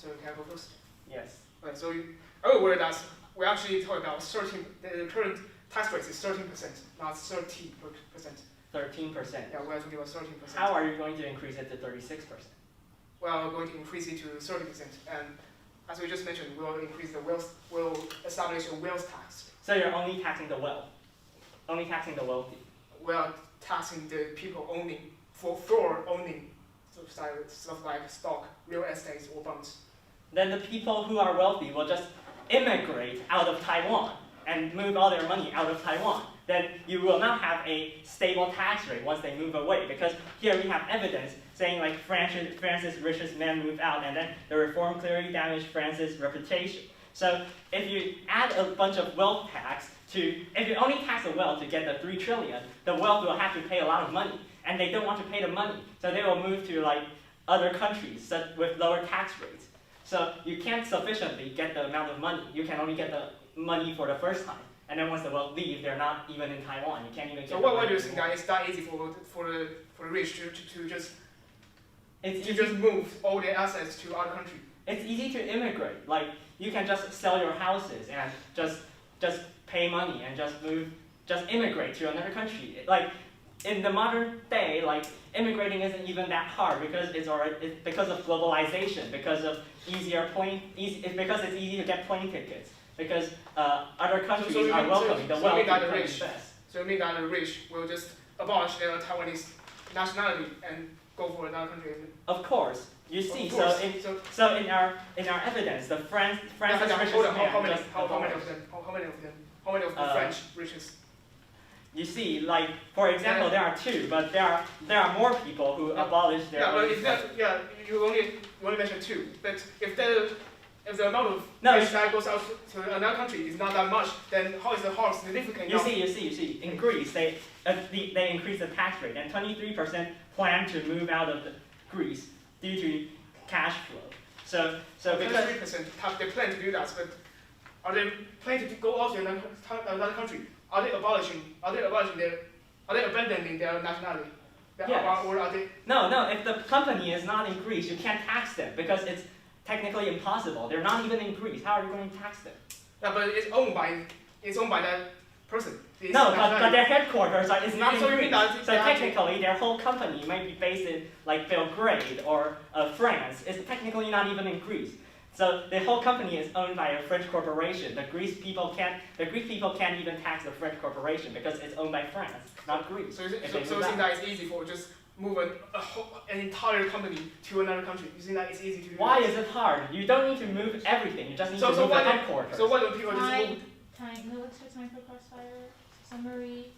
So can I go first? Yes. Right, so I will worry that we actually talk about 13. The current tax rate is 13%, not 30%. 13%. Yeah, we're talking about 13%. How are you going to increase it to 36%? Well, we're going to increase it to 30%, and as we just mentioned, we'll increase the wealth. We'll establish a wealth tax. So you're only taxing the wealth, only taxing the wealthy. We are taxing the people owning for owning stuff like stock, real estate, or bonds. Then the people who are wealthy will just immigrate out of Taiwan and move all their money out of Taiwan. Then you will not have a stable tax rate once they move away, because here we have evidence saying like France's richest man moved out, and then the reform clearly damaged France's reputation. So if you add a bunch of wealth tax if you only tax the wealth to get the 3 trillion, the wealth will have to pay a lot of money, and they don't want to pay the money, so they will move to like other countries with lower tax rates. So you can't sufficiently get the amount of money. You can only get the money for the first time. And then once the wealth leave, they're not even in Taiwan. You can't even get. So why do you think that it's that easy for the rich to just move all their assets to other countries? It's easy to immigrate. Like you can just sell your houses and just pay money and just immigrate to another country. Like in the modern day, like immigrating isn't even that hard because it's because of globalization, because of because it's easy to get plane tickets. Because other countries are welcoming the wealthy to invest. So you mean that the rich will just abolish their Taiwanese nationality and go for another country? Of course. You see, so in our evidence, the France's richest man how many of the French riches? You see, like for example, there are 2, but there are more people who abolish their. Yeah, you only mentioned 2, but if the amount of rich that goes out to another country is not that much, then how is the harm significant? You see. In Greece, they increased the tax rate, and 23% plan to move out of Greece due to cash flow. So because 23% they plan to do that, but are they planning to go out to another country? Are they abandoning their nationality? Yes. Or are they? No. If the company is not in Greece, you can't tax them because it's technically impossible. They're not even in Greece. How are you going to tax them? Yeah, but it's owned by that person. No, but their headquarters is not in Greece. So technically, technically, their whole company might be based in like Belgrade or France. It's technically not even in Greece. So the whole company is owned by a French corporation. The Greek people can't even tax the French corporation because it's owned by France, not Greece. So you think that it's easy for just move an entire company to another country? You think that it's easy to do? Why is it hard? You don't need to move everything. You just need to move the headquarters. So why don't people just move? No, let's do time for crossfire summary.